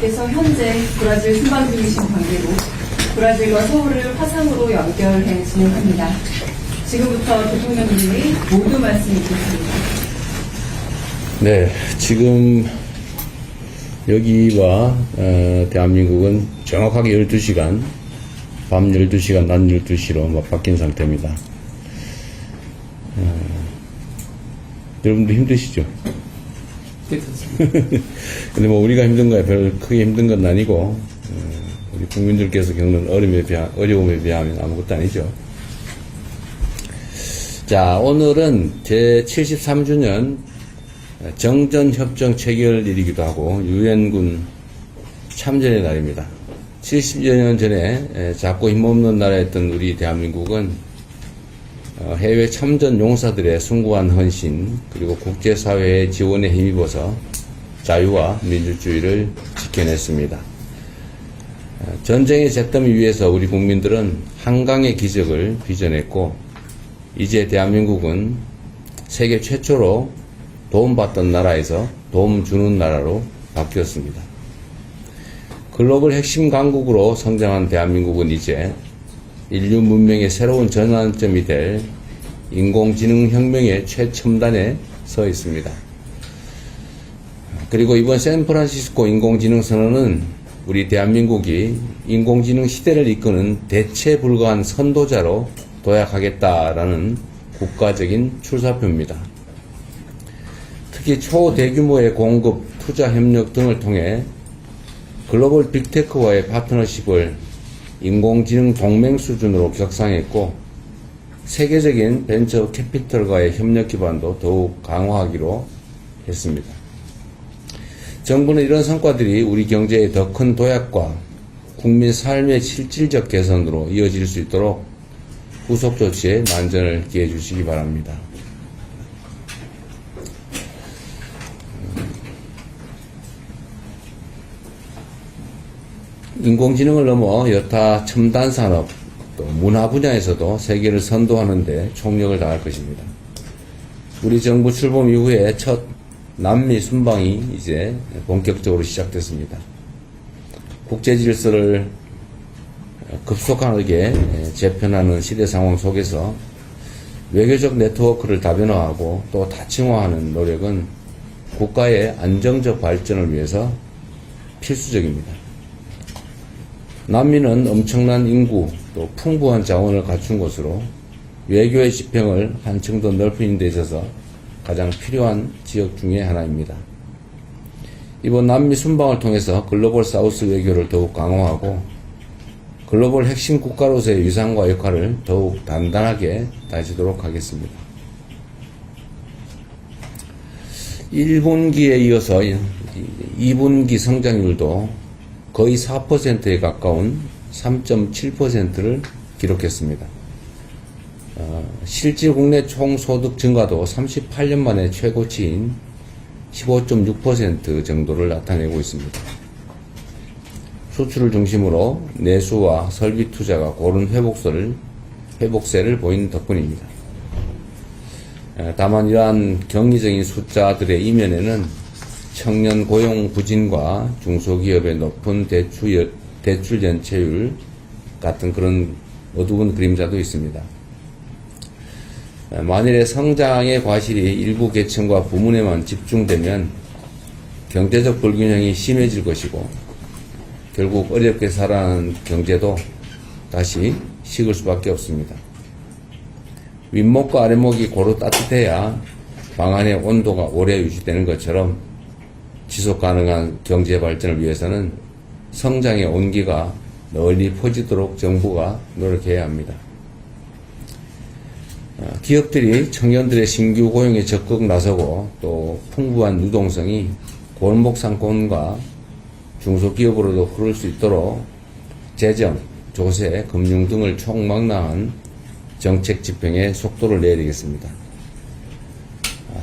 대통령께서 현재 브라질 순방 중이신 관계로 브라질과 서울을 화상으로 연결해 진행합니다. 지금부터 대통령님의 모두 말씀 있겠습니다. 네, 지금 여기와 대한민국은 정확하게 12시간, 밤 12시간, 낮 12시로 바뀐 상태입니다. 여러분도 힘드시죠? 근데 우리가 힘든 거야 별로 크게 힘든 건 아니고, 우리 국민들께서 겪는 어려움에 비하면 아무것도 아니죠. 자, 오늘은 제 73주년 정전협정 체결일이기도 하고 유엔군 참전의 날입니다. 70여 년 전에 작고 힘없는 나라였던 우리 대한민국은 해외 참전 용사들의 숭고한 헌신 그리고 국제사회의 지원에 힘입어서 자유와 민주주의를 지켜냈습니다. 전쟁의 잿더미 위에서 우리 국민들은 한강의 기적을 빚어냈고 이제 대한민국은 세계 최초로 도움받던 나라에서 도움 주는 나라로 바뀌었습니다. 글로벌 핵심 강국으로 성장한 대한민국은 이제 인류 문명의 새로운 전환점이 될 인공지능 혁명의 최첨단에 서 있습니다. 그리고 이번 샌프란시스코 인공지능 선언은 우리 대한민국이 인공지능 시대를 이끄는 대체 불가한 선도자로 도약하겠다라는 국가적인 출사표입니다. 특히 초대규모의 공급, 투자 협력 등을 통해 글로벌 빅테크와의 파트너십을 인공지능 동맹 수준으로 격상했고 세계적인 벤처 캐피털과의 협력 기반도 더욱 강화하기로 했습니다. 정부는 이런 성과들이 우리 경제의 더 큰 도약과 국민 삶의 실질적 개선으로 이어질 수 있도록 후속 조치에 만전을 기해 주시기 바랍니다. 인공지능을 넘어 여타 첨단 산업, 또 문화 분야에서도 세계를 선도하는 데 총력을 다할 것입니다. 우리 정부 출범 이후에 첫 남미 순방이 이제 본격적으로 시작됐습니다. 국제 질서를 급속하게 재편하는 시대 상황 속에서 외교적 네트워크를 다변화하고 또 다층화하는 노력은 국가의 안정적 발전을 위해서 필수적입니다. 남미는 엄청난 인구 또 풍부한 자원을 갖춘 곳으로 외교의 지평을 한층 더 넓히는 데 있어서 가장 필요한 지역 중에 하나입니다. 이번 남미 순방을 통해서 글로벌 사우스 외교를 더욱 강화하고 글로벌 핵심 국가로서의 위상과 역할을 더욱 단단하게 다지도록 하겠습니다. 1분기에 이어서 2분기 성장률도 거의 4%에 가까운 3.7%를 기록했습니다. 실질 국내 총소득 증가도 38년 만에 최고치인 15.6% 정도를 나타내고 있습니다. 수출을 중심으로 내수와 설비 투자가 고른 회복세를 보이는 덕분입니다. 다만 이러한 경이적인 숫자들의 이면에는 청년 고용 부진과 중소기업의 높은 대출 연체율 같은 그런 어두운 그림자도 있습니다. 만일에 성장의 과실이 일부 계층과 부문에만 집중되면 경제적 불균형이 심해질 것이고 결국 어렵게 살아가는 경제도 다시 식을 수밖에 없습니다. 윗목과 아랫목이 고루 따뜻해야 방 안의 온도가 오래 유지되는 것처럼 지속 가능한 경제 발전을 위해서는 성장의 온기가 널리 퍼지도록 정부가 노력해야 합니다. 기업들이 청년들의 신규 고용에 적극 나서고 또 풍부한 유동성이 골목 상권과 중소기업으로도 흐를 수 있도록 재정, 조세, 금융 등을 총망라한 정책 집행에 속도를 내야 되겠습니다.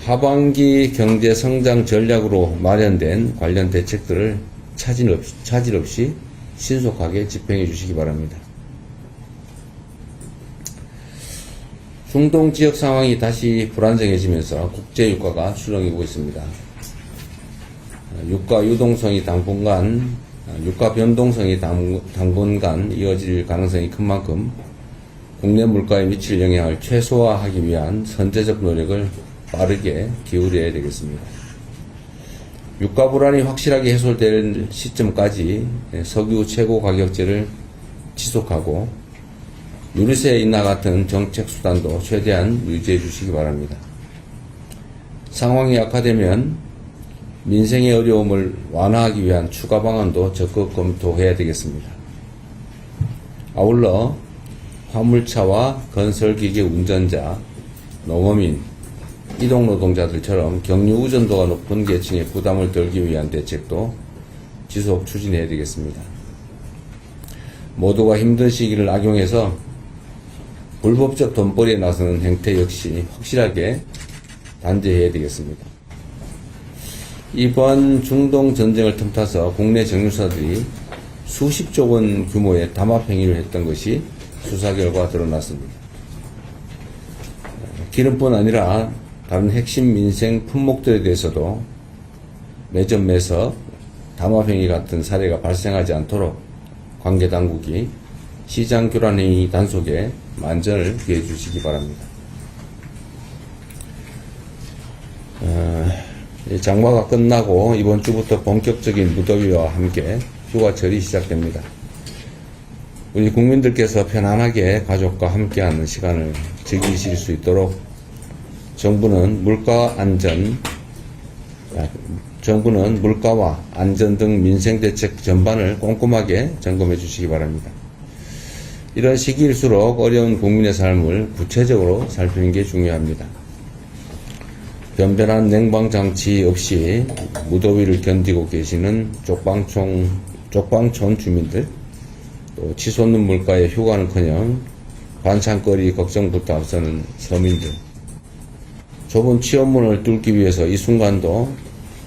하반기 경제 성장 전략으로 마련된 관련 대책들을 차질 없이 신속하게 집행해 주시기 바랍니다. 중동 지역 상황이 다시 불안정해지면서 국제 유가가 출렁이고 있습니다. 유가 유동성이 당분간 유가 변동성이 당분간 이어질 가능성이 큰 만큼 국내 물가에 미칠 영향을 최소화하기 위한 선제적 노력을 빠르게 기울여야 되겠습니다. 유가 불안이 확실하게 해소될 시점까지 석유 최고 가격제를 지속하고 유류세 인하 같은 정책 수단도 최대한 유지해 주시기 바랍니다. 상황이 악화되면 민생의 어려움을 완화하기 위한 추가 방안도 적극 검토해야 되겠습니다. 아울러 화물차와 건설기계 운전자, 농어민, 이동노동자들처럼 경유 의존도가 높은 계층의 부담을 덜기 위한 대책도 지속 추진해야 되겠습니다. 모두가 힘든 시기를 악용해서 불법적 돈벌이에 나서는 행태 역시 확실하게 단죄해야 되겠습니다. 이번 중동 전쟁을 틈타서 국내 정유사들이 수십조 원 규모의 담합 행위를 했던 것이 수사 결과 드러났습니다. 기름뿐 아니라 다른 핵심 민생 품목들에 대해서도 매점 매석, 담합 행위 같은 사례가 발생하지 않도록 관계 당국이 시장 교란 행위 단속에 만전을 기해 주시기 바랍니다. 장마가 끝나고 이번 주부터 본격적인 무더위와 함께 휴가철이 시작됩니다. 우리 국민들께서 편안하게 가족과 함께하는 시간을 즐기실 수 있도록 정부는 물가와 안전 등 민생 대책 전반을 꼼꼼하게 점검해 주시기 바랍니다. 이런 시기일수록 어려운 국민의 삶을 구체적으로 살피는 게 중요합니다. 변변한 냉방장치 없이 무더위를 견디고 계시는 쪽방촌 주민들, 또 치솟는 물가에 휴가는커녕 반찬거리 걱정부터 앞서는 서민들, 좁은 취업문을 뚫기 위해서 이 순간도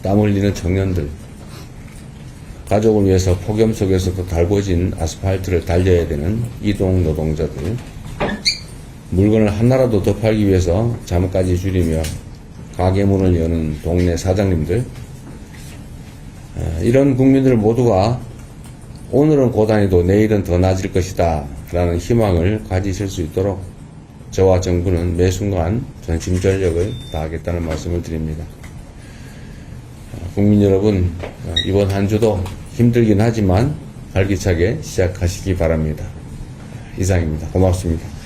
땀 흘리는 청년들, 가족을 위해서 폭염 속에서도 달궈진 아스팔트를 달려야 되는 이동 노동자들, 물건을 하나라도 더 팔기 위해서 잠까지 줄이며 가게 문을 여는 동네 사장님들, 이런 국민들 모두가 오늘은 고단해도 내일은 더 나아질 것이다 라는 희망을 가지실 수 있도록 저와 정부는 매 순간 전심전력을 다하겠다는 말씀을 드립니다. 국민 여러분, 이번 한 주도 힘들긴 하지만 활기차게 시작하시기 바랍니다. 이상입니다. 고맙습니다.